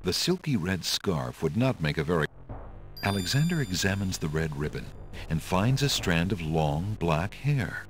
The silky red scarf would not make a very... Alexander examines the red ribbon and finds a strand of long black hair.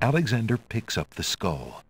Alexander picks up the skull.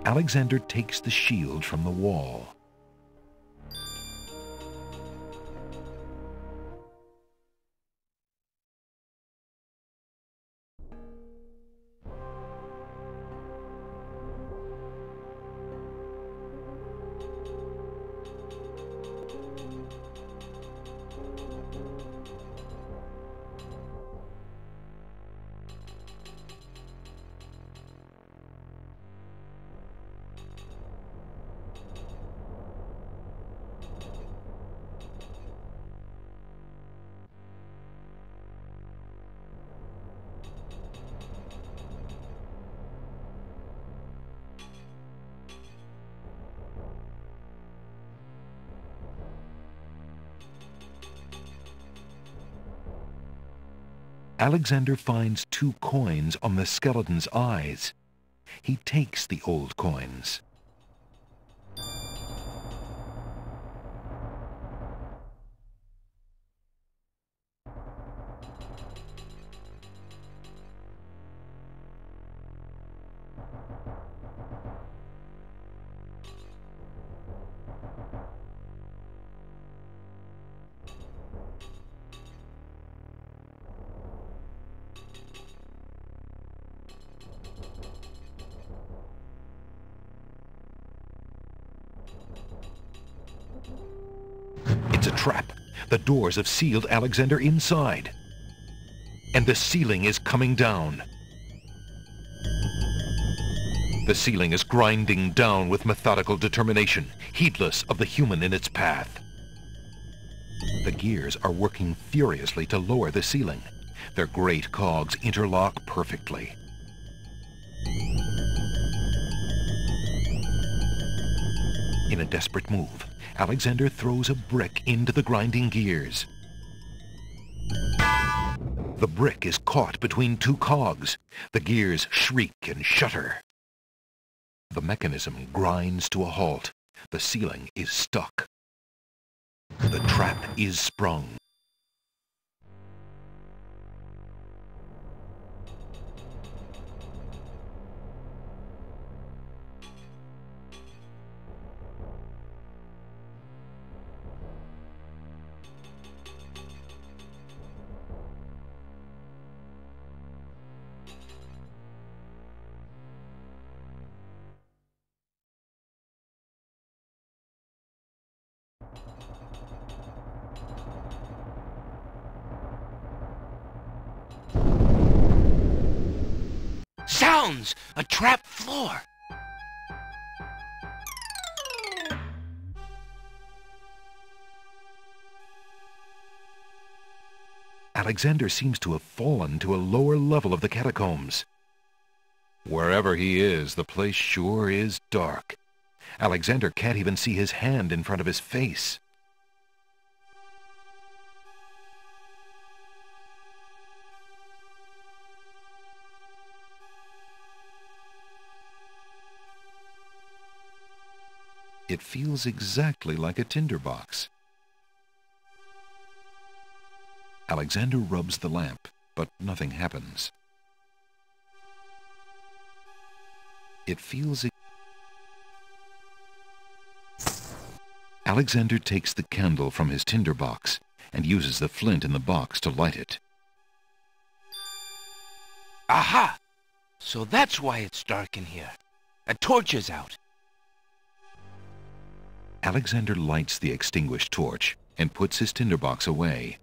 Alexander takes the shield from the wall. Alexander finds 2 coins on the skeleton's eyes. He takes the old coins. It's a trap. The doors have sealed Alexander inside. And the ceiling is coming down. The ceiling is grinding down with methodical determination, heedless of the human in its path. The gears are working furiously to lower the ceiling. Their great cogs interlock perfectly. In a desperate move, Alexander throws a brick into the grinding gears. The brick is caught between 2 cogs. The gears shriek and shudder. The mechanism grinds to a halt. The ceiling is stuck. The trap is sprung. Zounds! A trap floor! Alexander seems to have fallen to a lower level of the catacombs. Wherever he is, the place sure is dark. Alexander can't even see his hand in front of his face. It feels exactly like a tinderbox. Alexander rubs the lamp, but nothing happens. It feels... Alexander takes the candle from his tinderbox and uses the flint in the box to light it. Aha! So that's why it's dark in here. A torch is out. Alexander lights the extinguished torch and puts his tinderbox away.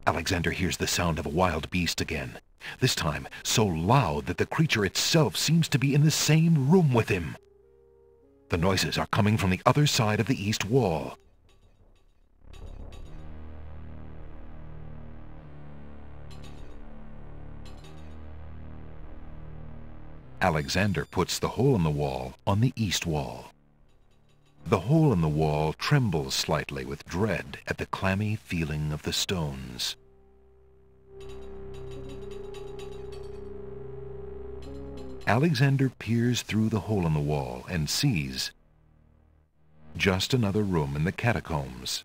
Alexander hears the sound of a wild beast again, this time so loud that the creature itself seems to be in the same room with him. The noises are coming from the other side of the east wall. Alexander puts the hole in the wall on the east wall. The hole in the wall trembles slightly with dread at the clammy feeling of the stones. Alexander peers through the hole in the wall and sees just another room in the catacombs.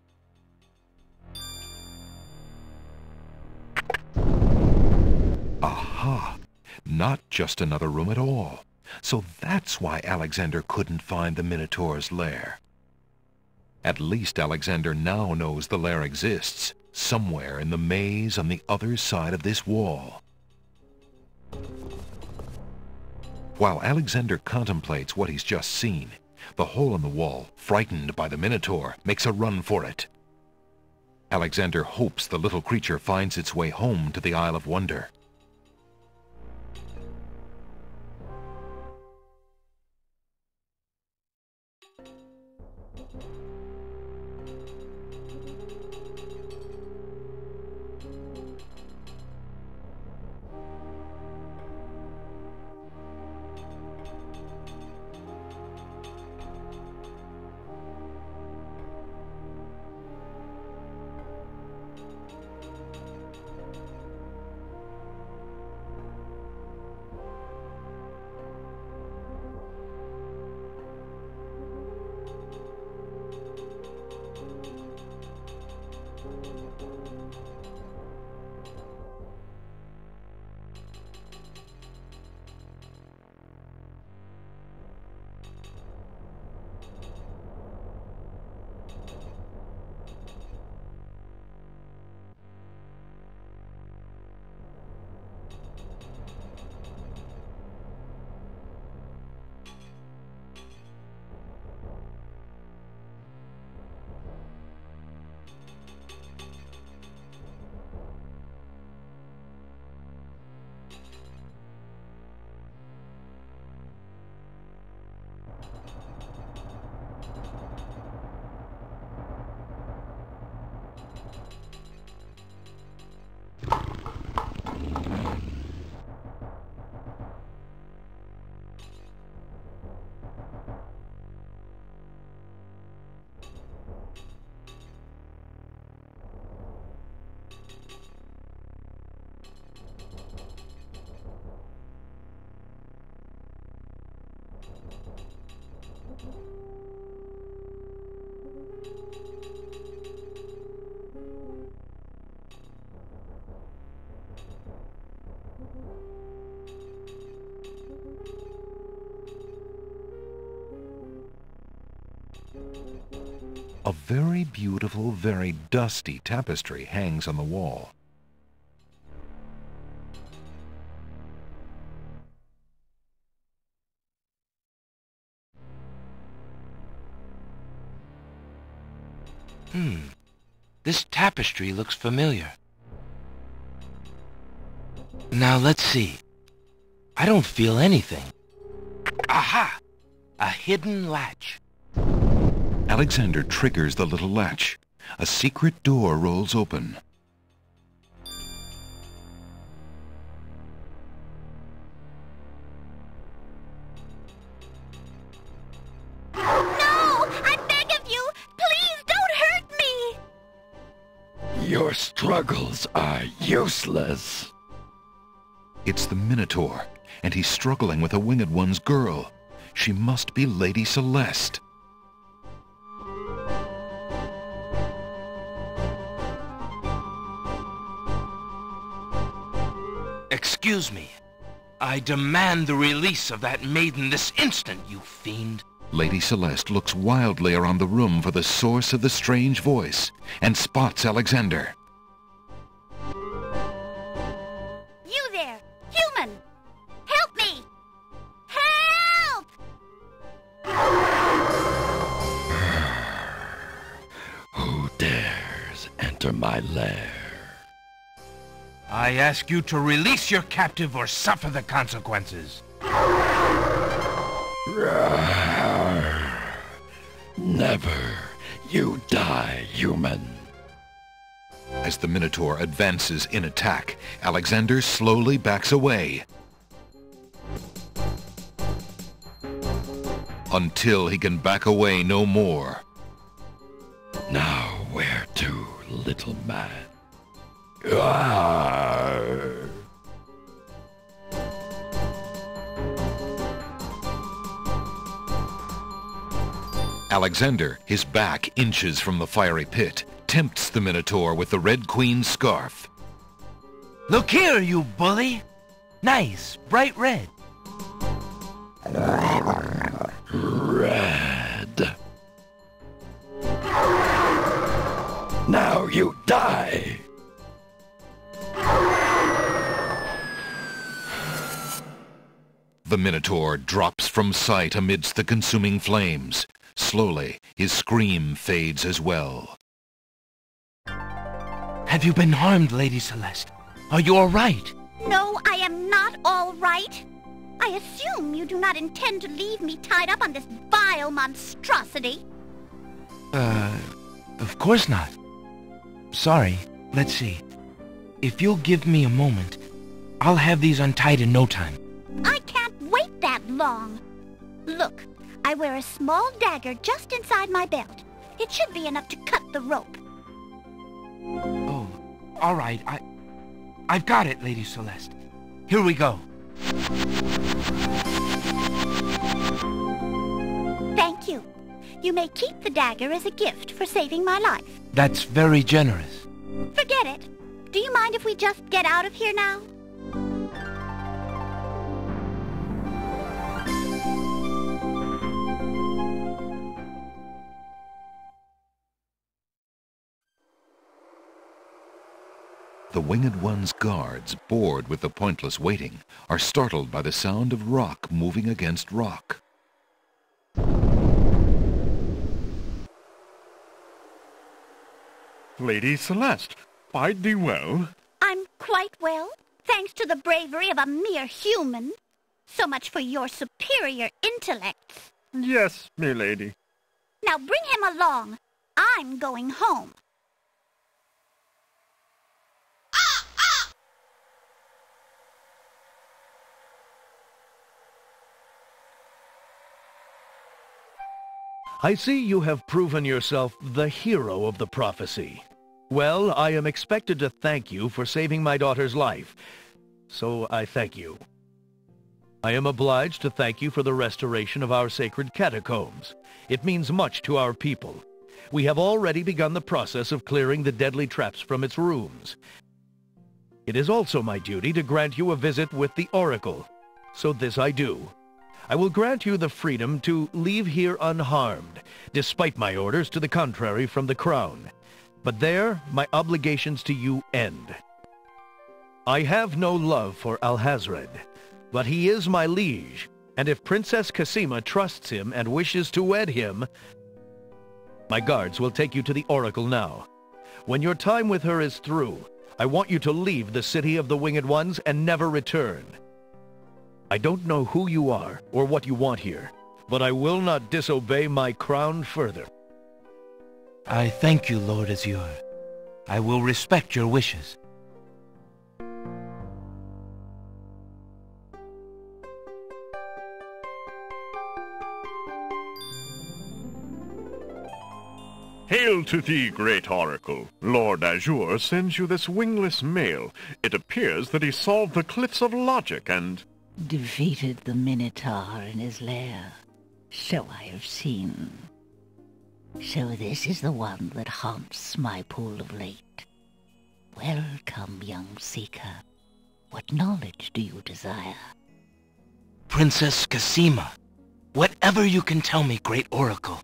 Aha! Not just another room at all. So that's why Alexander couldn't find the Minotaur's lair. At least Alexander now knows the lair exists, somewhere in the maze on the other side of this wall. While Alexander contemplates what he's just seen, the hole in the wall, frightened by the Minotaur, makes a run for it. Alexander hopes the little creature finds its way home to the Isle of Wonder. A very beautiful, very dusty tapestry hangs on the wall. This tapestry looks familiar. Now let's see. I don't feel anything. Aha! A hidden latch. Alexander triggers the little latch. A secret door rolls open. No! I beg of you! Please don't hurt me! Your struggles are useless. It's the Minotaur, and he's struggling with a Winged One's girl. She must be Lady Celeste. Excuse me. I demand the release of that maiden this instant, you fiend. Lady Celeste looks wildly around the room for the source of the strange voice, and spots Alexander. You there! Human! Help me! Help! Who dares enter my lair? I ask you to release your captive or suffer the consequences. Never. You die, human. As the Minotaur advances in attack, Alexander slowly backs away. Until he can back away no more. Now where to, little man? Alexander, his back inches from the fiery pit, tempts the Minotaur with the Red Queen's scarf. Look here, you bully. Nice, bright red. Red. Now you die. The Minotaur drops from sight amidst the consuming flames. Slowly, his scream fades as well. Have you been harmed, Lady Celeste? Are you all right? No, I am not all right. I assume you do not intend to leave me tied up on this vile monstrosity. Of course not. Sorry, let's see. If you'll give me a moment, I'll have these untied in no time. I can't wait that long. Look, I wear a small dagger just inside my belt. It should be enough to cut the rope. Oh, all right. I've got it, Lady Celeste. Here we go. Thank you. You may keep the dagger as a gift for saving my life. That's very generous. Forget it. Do you mind if we just get out of here now? The Winged One's guards, bored with the pointless waiting, are startled by the sound of rock moving against rock. Lady Celeste, fight thee well. I'm quite well, thanks to the bravery of a mere human. So much for your superior intellects. Yes, milady. Now bring him along. I'm going home. I see you have proven yourself the hero of the prophecy. Well, I am expected to thank you for saving my daughter's life, so I thank you. I am obliged to thank you for the restoration of our sacred catacombs. It means much to our people. We have already begun the process of clearing the deadly traps from its rooms. It is also my duty to grant you a visit with the Oracle, so this I do. I will grant you the freedom to leave here unharmed, despite my orders to the contrary from the Crown. But there, my obligations to you end. I have no love for Alhazred, but he is my liege, and if Princess Cassima trusts him and wishes to wed him, my guards will take you to the Oracle now. When your time with her is through, I want you to leave the city of the Winged Ones and never return. I don't know who you are or what you want here, but I will not disobey my crown further. I thank you, Lord Azure. I will respect your wishes. Hail to thee, great oracle. Lord Azure sends you this wingless mail. It appears that he solved the cliffs of logic and... defeated the Minotaur in his lair. So I have seen. So this is the one that haunts my pool of late. Welcome, young seeker. What knowledge do you desire? Princess Cassima, whatever you can tell me, great oracle.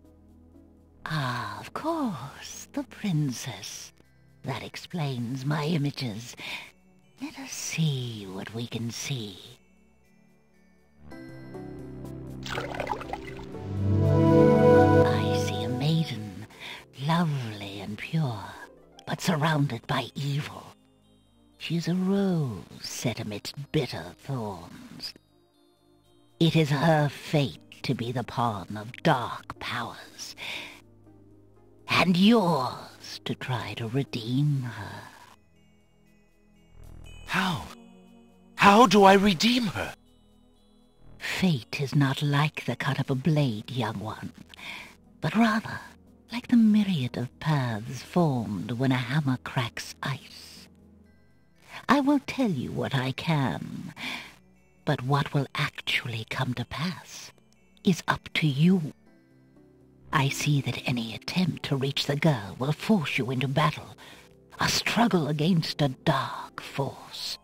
Ah, of course, the princess. That explains my images. Let us see what we can see. I see a maiden, lovely and pure, but surrounded by evil. She's a rose set amidst bitter thorns. It is her fate to be the pawn of dark powers, and yours to try to redeem her. How? How do I redeem her? Fate is not like the cut of a blade, young one, but rather like the myriad of paths formed when a hammer cracks ice. I will tell you what I can, but what will actually come to pass is up to you. I see that any attempt to reach the girl will force you into battle, a struggle against a dark force.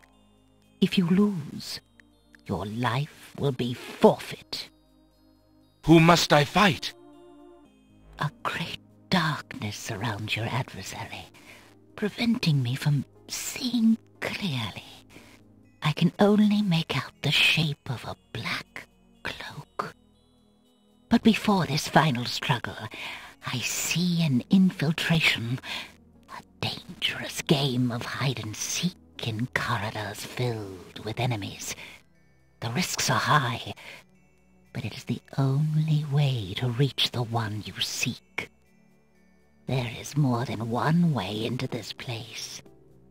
If you lose, your life will be forfeit. Who must I fight? A great darkness surrounds your adversary, preventing me from seeing clearly. I can only make out the shape of a black cloak. But before this final struggle, I see an infiltration, a dangerous game of hide-and-seek in corridors filled with enemies. The risks are high, but it is the only way to reach the one you seek. There is more than one way into this place.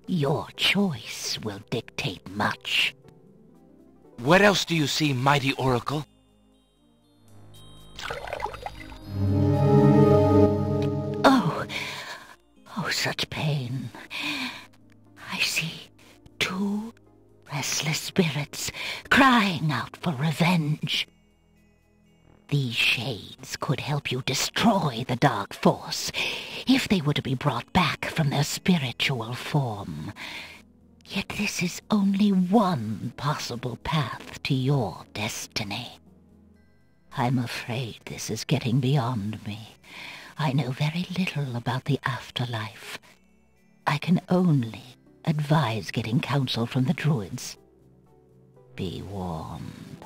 Your choice will dictate much. What else do you see, mighty oracle? Oh, such pain. I see two restless spirits crying out for revenge. These shades could help you destroy the dark force if they were to be brought back from their spiritual form. Yet this is only one possible path to your destiny. I'm afraid this is getting beyond me. I know very little about the afterlife. I can only advise getting counsel from the druids. Be warned.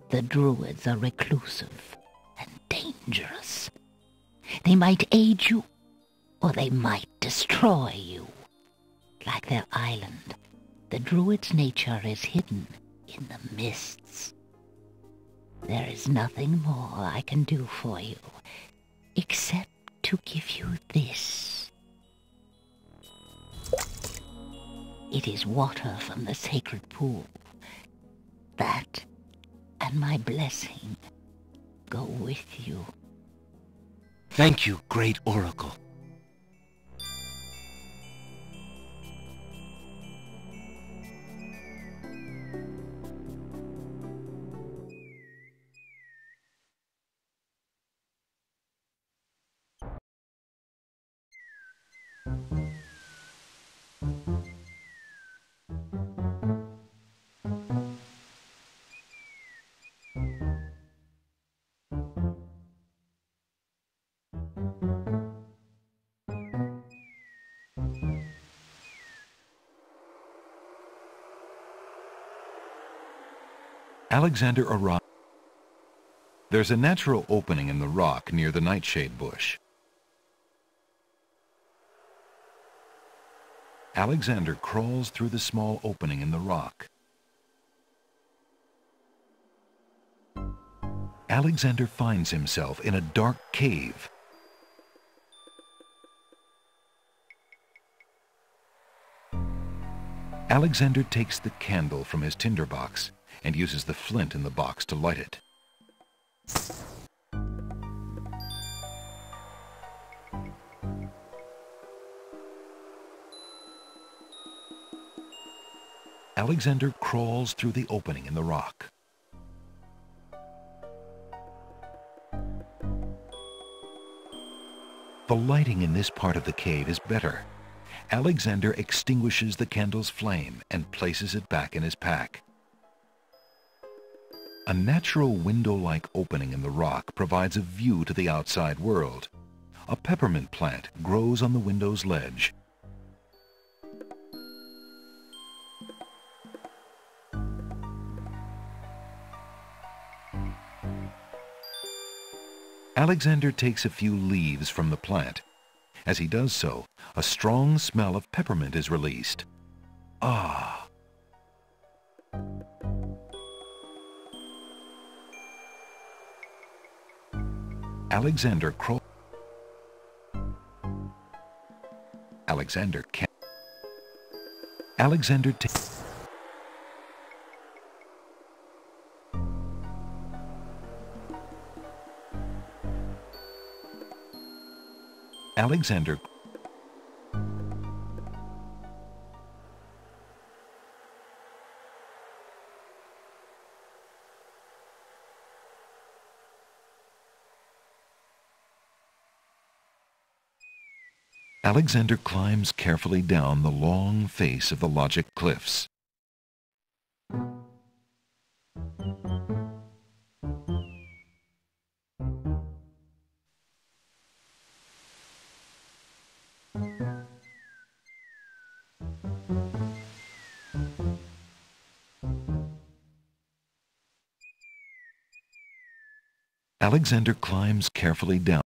The druids are reclusive and dangerous. They might aid you, or they might destroy you. Like their island, the druid's nature is hidden in the mists. There is nothing more I can do for you, except to give you this. It is water from the sacred pool. That and my blessing go with you. Thank you, great oracle. Alexander arrives. There's a natural opening in the rock near the nightshade bush. Alexander crawls through the small opening in the rock. Alexander finds himself in a dark cave. Alexander takes the candle from his tinderbox and uses the flint in the box to light it. Alexander crawls through the opening in the rock. The lighting in this part of the cave is better. Alexander extinguishes the candle's flame and places it back in his pack. A natural window-like opening in the rock provides a view to the outside world. A peppermint plant grows on the window's ledge. Alexander takes a few leaves from the plant. As he does so, a strong smell of peppermint is released. Ah! Alexander crawls. Alexander can. Alexander takes. Alexander Alexander climbs carefully down the long face of the Logic Cliffs. Alexander climbs carefully down.